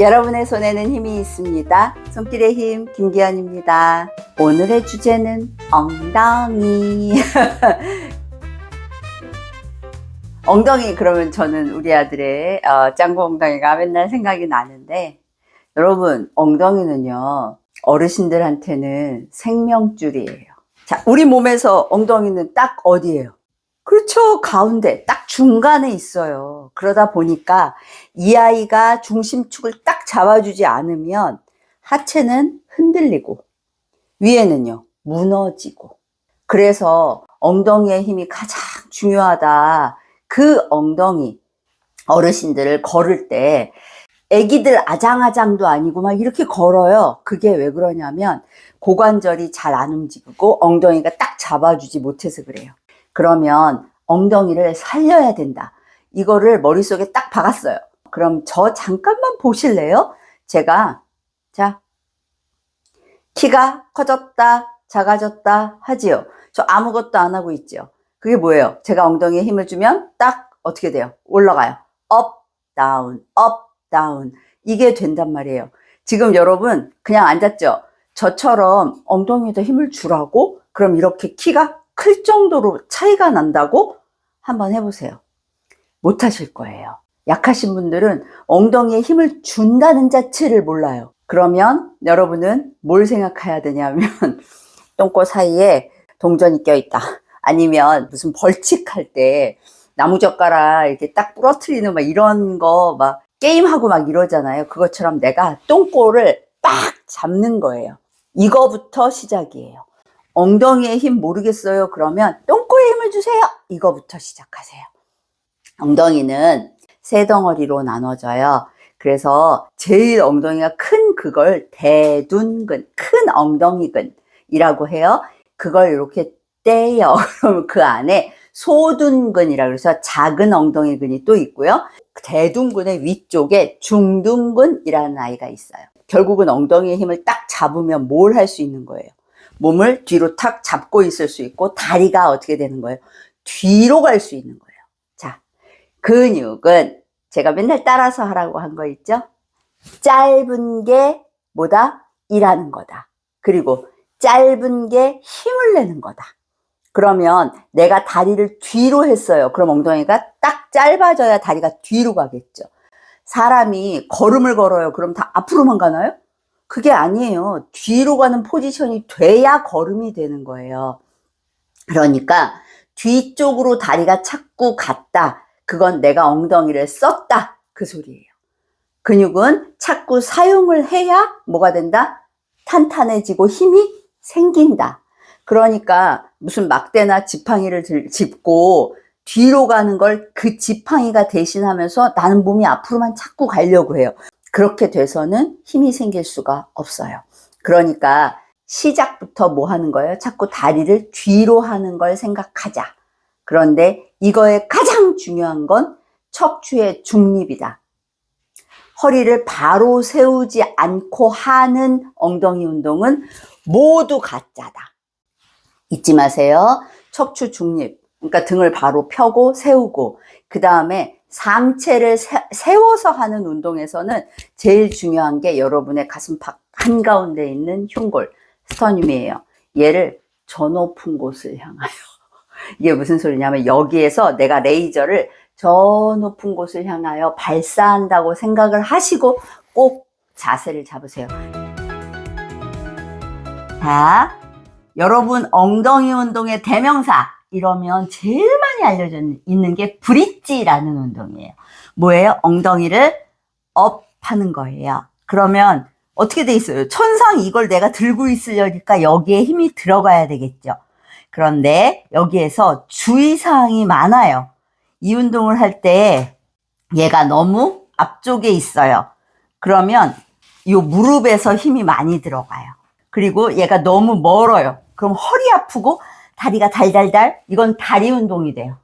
여러분의 손에는 힘이 있습니다. 손길의 힘 김기현입니다. 오늘의 주제는 엉덩이. 엉덩이 그러면 저는 우리 아들의 짱구 엉덩이가 맨날 생각이 나는데, 여러분 엉덩이는요 어르신들한테는 생명줄이에요. 자, 우리 몸에서 엉덩이는 딱 어디예요? 그렇죠, 가운데 딱 중간에 있어요. 그러다 보니까 이 아이가 중심축을 딱 잡아주지 않으면 하체는 흔들리고 위에는요 무너지고, 그래서 엉덩이의 힘이 가장 중요하다. 그 엉덩이, 어르신들을 걸을 때 애기들 아장아장도 아니고 막 이렇게 걸어요. 그게 왜 그러냐면 고관절이 잘 안 움직이고 엉덩이가 딱 잡아주지 못해서 그래요. 그러면 엉덩이를 살려야 된다. 이거를 머릿속에 딱 박았어요. 그럼 저 잠깐만 보실래요? 제가 자, 키가 커졌다 작아졌다 하지요. 저 아무것도 안 하고 있죠. 그게 뭐예요? 제가 엉덩이에 힘을 주면 딱 어떻게 돼요? 올라가요. 업, 다운, 업, 다운. 이게 된단 말이에요. 지금 여러분 그냥 앉았죠? 저처럼 엉덩이에다 힘을 주라고? 그럼 이렇게 키가 클 정도로 차이가 난다고? 한번 해보세요. 못 하실 거예요. 약하신 분들은 엉덩이에 힘을 준다는 자체를 몰라요. 그러면 여러분은 뭘 생각해야 되냐면 똥꼬 사이에 동전이 껴있다. 아니면 무슨 벌칙할 때 나무젓가락 이렇게 딱 부러뜨리는 막 이런 거 막 게임하고 막 이러잖아요. 그것처럼 내가 똥꼬를 빡 잡는 거예요. 이거부터 시작이에요. 엉덩이에 힘 모르겠어요. 그러면 똥꼬에 힘을 주세요. 이거부터 시작하세요. 엉덩이는 세 덩어리로 나눠져요. 그래서 제일 엉덩이가 큰 그걸 대둔근, 큰 엉덩이근이라고 해요. 그걸 이렇게 떼요. 그러면 그 안에 소둔근이라고 해서 작은 엉덩이근이 또 있고요. 대둔근의 위쪽에 중둔근이라는 아이가 있어요. 결국은 엉덩이의 힘을 딱 잡으면 뭘 할 수 있는 거예요? 몸을 뒤로 탁 잡고 있을 수 있고, 다리가 어떻게 되는 거예요? 뒤로 갈 수 있는 거예요. 자, 근육은 제가 맨날 따라서 하라고 한 거 있죠? 짧은 게 뭐다? 일하는 거다. 그리고 짧은 게 힘을 내는 거다. 그러면 내가 다리를 뒤로 했어요. 그럼 엉덩이가 딱 짧아져야 다리가 뒤로 가겠죠. 사람이 걸음을 걸어요. 그럼 다 앞으로만 가나요? 그게 아니에요. 뒤로 가는 포지션이 돼야 걸음이 되는 거예요. 그러니까 뒤쪽으로 다리가 자꾸 갔다. 그건 내가 엉덩이를 썼다. 그 소리예요. 근육은 자꾸 사용을 해야 뭐가 된다? 탄탄해지고 힘이 생긴다. 그러니까 무슨 막대나 지팡이를 짚고 뒤로 가는 걸 그 지팡이가 대신하면서 나는 몸이 앞으로만 자꾸 가려고 해요. 그렇게 돼서는 힘이 생길 수가 없어요. 그러니까 시작부터 뭐 하는 거예요? 자꾸 다리를 뒤로 하는 걸 생각하자. 그런데 이거의 가장 중요한 건 척추의 중립이다. 허리를 바로 세우지 않고 하는 엉덩이 운동은 모두 가짜다. 잊지 마세요. 척추 중립. 그러니까 등을 바로 펴고 세우고, 그 다음에 상체를 세워서 하는 운동에서는 제일 중요한 게 여러분의 가슴팍 한가운데 있는 흉골, 스터늄이에요. 얘를 저 높은 곳을 향하여. 이게 무슨 소리냐면 여기에서 내가 레이저를 저 높은 곳을 향하여 발사한다고 생각을 하시고 꼭 자세를 잡으세요. 자, 여러분 엉덩이 운동의 대명사 이러면 제일 많이 알려져 있는 게 브릿지라는 운동이에요. 뭐예요? 엉덩이를 업 하는 거예요. 그러면 어떻게 돼 있어요? 천상 이걸 내가 들고 있으려니까 여기에 힘이 들어가야 되겠죠. 그런데 여기에서 주의사항이 많아요. 이 운동을 할 때 얘가 너무 앞쪽에 있어요. 그러면 이 무릎에서 힘이 많이 들어가요. 그리고 얘가 너무 멀어요. 그럼 허리 아프고 다리가 달달달, 이건 다리 운동이 돼요.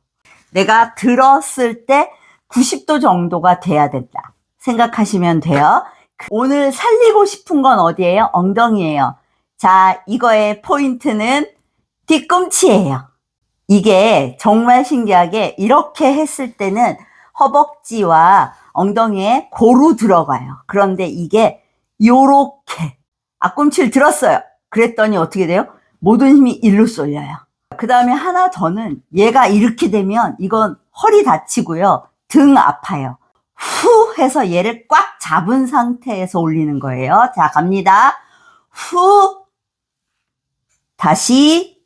내가 들었을 때 90도 정도가 돼야 된다 생각하시면 돼요. 오늘 살리고 싶은 건 어디예요? 엉덩이예요. 자, 이거의 포인트는 뒤꿈치예요. 이게 정말 신기하게 이렇게 했을 때는 허벅지와 엉덩이에 고루 들어가요. 그런데 이게 요렇게 앞꿈치를 들었어요. 그랬더니 어떻게 돼요? 모든 힘이 일로 쏠려요. 그 다음에 하나 더는 얘가 이렇게 되면 이건 허리 다치고요. 등 아파요. 후 해서 얘를 꽉 잡은 상태에서 올리는 거예요. 자, 갑니다. 후, 다시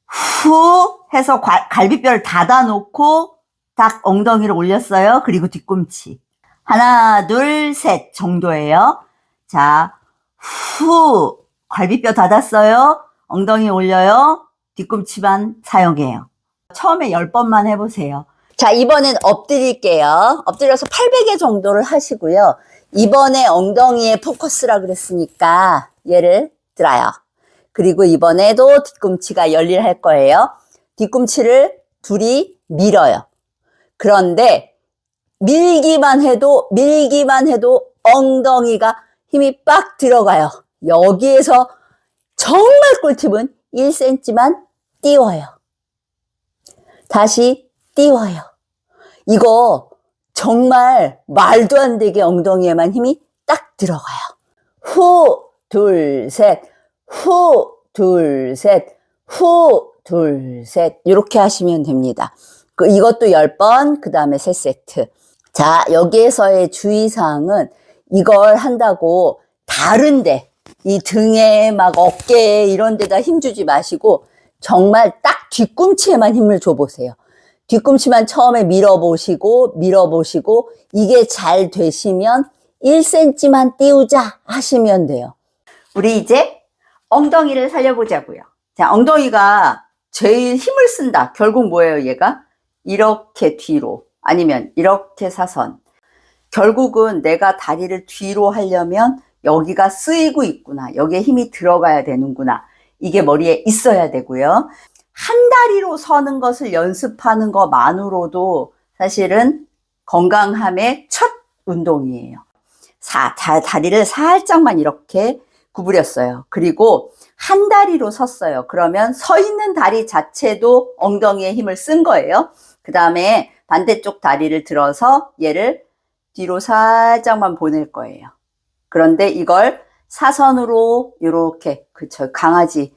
후 해서 갈비뼈를 닫아 놓고 딱 엉덩이를 올렸어요. 그리고 뒤꿈치. 하나, 둘, 셋 정도예요. 자, 후, 갈비뼈 닫았어요. 엉덩이 올려요. 뒤꿈치만 사용해요. 처음에 10번만 해보세요. 자, 이번엔 엎드릴게요. 엎드려서 800개 정도를 하시고요. 이번에 엉덩이에 포커스라 그랬으니까 얘를 들어요. 그리고 이번에도 뒤꿈치가 열일할 거예요. 뒤꿈치를 둘이 밀어요. 그런데 밀기만 해도 엉덩이가 힘이 빡 들어가요. 여기에서 정말 꿀팁은 1cm만 띄워요. 다시 띄워요. 이거 정말 말도 안 되게 엉덩이에만 힘이 딱 들어가요. 후, 둘, 셋, 후, 둘, 셋, 후, 둘, 셋 이렇게 하시면 됩니다. 이것도 10번, 그 다음에 3세트. 자, 여기에서의 주의사항은 이걸 한다고 다른데 이 등에 막 어깨에 이런 데다 힘주지 마시고 정말 딱 뒤꿈치에만 힘을 줘보세요. 뒤꿈치만 처음에 밀어보시고 이게 잘 되시면 1cm만 띄우자 하시면 돼요. 우리 이제 엉덩이를 살려보자고요. 자, 엉덩이가 제일 힘을 쓴다. 결국 뭐예요, 얘가? 이렇게 뒤로 아니면 이렇게 사선. 결국은 내가 다리를 뒤로 하려면 여기가 쓰이고 있구나. 여기에 힘이 들어가야 되는구나. 이게 머리에 있어야 되고요. 한 다리로 서는 것을 연습하는 것만으로도 사실은 건강함의 첫 운동이에요. 다리를 살짝만 이렇게 구부렸어요. 그리고 한 다리로 섰어요. 그러면 서 있는 다리 자체도 엉덩이에 힘을 쓴 거예요. 그 다음에 반대쪽 다리를 들어서 얘를 뒤로 살짝만 보낼 거예요. 그런데 이걸 사선으로 이렇게, 그쵸, 강아지,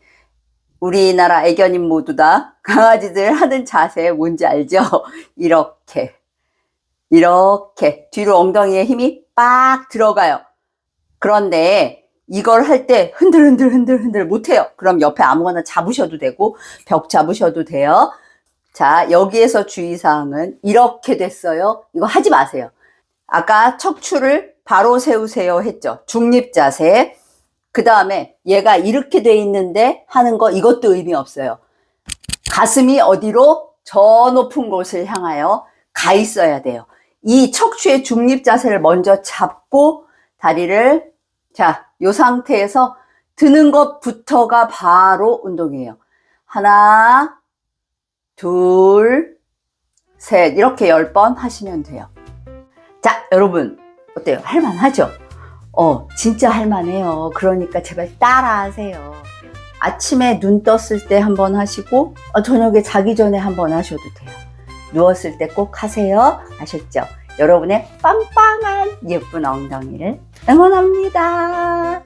우리나라 애견인 모두 다 강아지들 하는 자세 뭔지 알죠? 이렇게 뒤로 엉덩이에 힘이 빡 들어가요. 그런데 이걸 할 때 흔들 못해요. 그럼 옆에 아무거나 잡으셔도 되고 벽 잡으셔도 돼요. 자, 여기에서 주의사항은 이렇게 됐어요. 이거 하지 마세요. 아까 척추를 바로 세우세요 했죠. 중립자세. 그 다음에 얘가 이렇게 돼 있는데 하는 거 이것도 의미 없어요. 가슴이 어디로? 저 높은 곳을 향하여 가 있어야 돼요. 이 척추의 중립자세를 먼저 잡고 다리를, 자, 이 상태에서 드는 것부터가 바로 운동이에요. 하나, 둘, 셋 이렇게 10번 하시면 돼요. 자, 여러분 어때요? 할만하죠? 진짜 할만해요. 그러니까 제발 따라 하세요. 아침에 눈 떴을 때 한번 하시고 저녁에 자기 전에 한번 하셔도 돼요. 누웠을 때 꼭 하세요. 아셨죠? 여러분의 빵빵한 예쁜 엉덩이를 응원합니다.